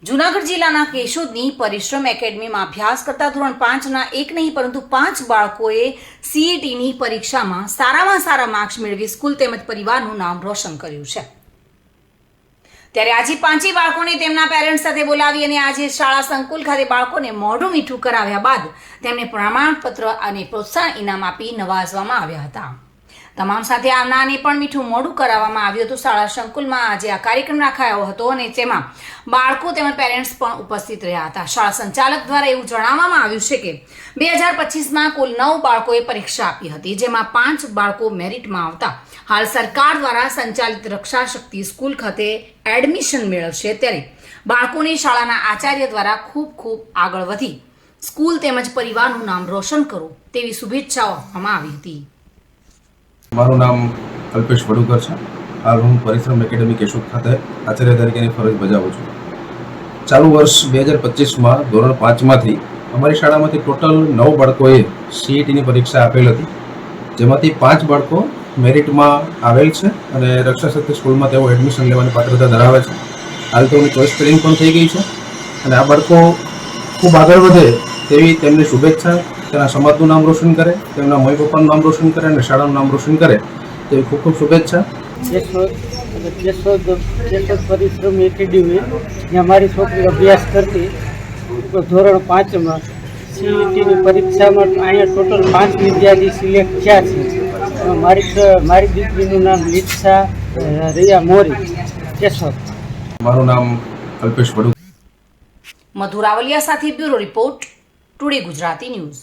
જૂનાગઢ જિલ્લાના કેશોદની પરિશ્રમ એકેડમીમાં અભ્યાસ કરતા ધોરણ 5ના એક નહીં પરંતુ 5 બાળકોએ સીઈટીની પરીક્ષામાં સારામાં સારા માર્ક્સ મેળવી સ્કૂલ તેમજ પરિવારનું નામ રોશન કર્યું છે। ત્યારે આજે 5 બાળકોને તેમના પેરેન્ટ્સ સાથે બોલાવી અને આજે શાળા સંકુલ ખાતે બાળકોને મોઢું મીઠું કરાવ્યા બાદ તેમને પ્રમાણપત્ર અને પ્રોત્સાહન ઇનામ આપી નવાજવામાં આવ્યા હતા। તમામ સાથે આવનારને પણ મીઠું મોઢું કરાવવામાં આવ્યું હતું। શાળા સંકુલમાં આજે આ કાર્યક્રમ રાખાયો હતો અને તેમાં બાળકો તેમજ પેરેન્ટ્સ પણ ઉપસ્થિત રહ્યા હતા। શાળા સંચાલક દ્વારા એવું જણાવવામાં આવ્યું છે કે 2025માં કુલ 9 બાળકોએ પરીક્ષા આપી હતી, જેમાં 5 બાળકો મેરિટમાં આવતા હાલ સરકાર દ્વારા સંચાલિત રક્ષા શક્તિ સ્કૂલ ખાતે એડમિશન મેળવશે। ત્યારે બાળકોને શાળાના આચાર્ય દ્વારા ખૂબ આગળ વધી સ્કૂલ તેમજ પરિવારનું નામ રોશન કરો તેવી શુભેચ્છાઓ આપવામાં આવી હતી। મારું નામ કલ્પેશ વડુકર છે। હાલ હું પરિશ્રમ એકેડમી કેશોદ ખાતે આચાર્ય તરીકેની ફરજ બજાવું છું। ચાલુ વર્ષ 2025માં ધોરણ 5માંથી અમારી શાળામાંથી ટોટલ 9 બાળકોએ સીઈટીની પરીક્ષા આપેલ હતી, જેમાંથી 5 બાળકો મેરિટમાં આવેલ છે અને રક્ષા શક્તિ સ્કૂલમાં તેઓ એડમિશન લેવાની પાત્રતા ધરાવે છે। હાલ તેઓની ચોઇસ ફિલિંગ પણ થઈ ગઈ છે અને આ બાળકો ખૂબ આગળ વધે તેવી તેમની શુભેચ્છા। તેના સમાજનું નામ રોશન કરે, તેમના મમ્મી પપ્પાનું નામ રોશન કરે અને શાળાનું નામ રોશન કરે તેવી ખૂબ શુભેચ્છા। કેશોદ પરિશ્રમ એકેડમી અમારી છોકરી અભ્યાસ કરતી ધોરણ 5માં સીઈટીની પરીક્ષામાં અહીંયા ટોટલ 5 વિદ્યાર્થી સિલેક્ટ થયા છે। મારી દીકરીનું નામ લીપ્સા રિયા મોરી, કેશોદ। મારું નામ કલ્પેશ વડુકર। મધુરાવલિયા સાથે bureau report, today Gujarati news.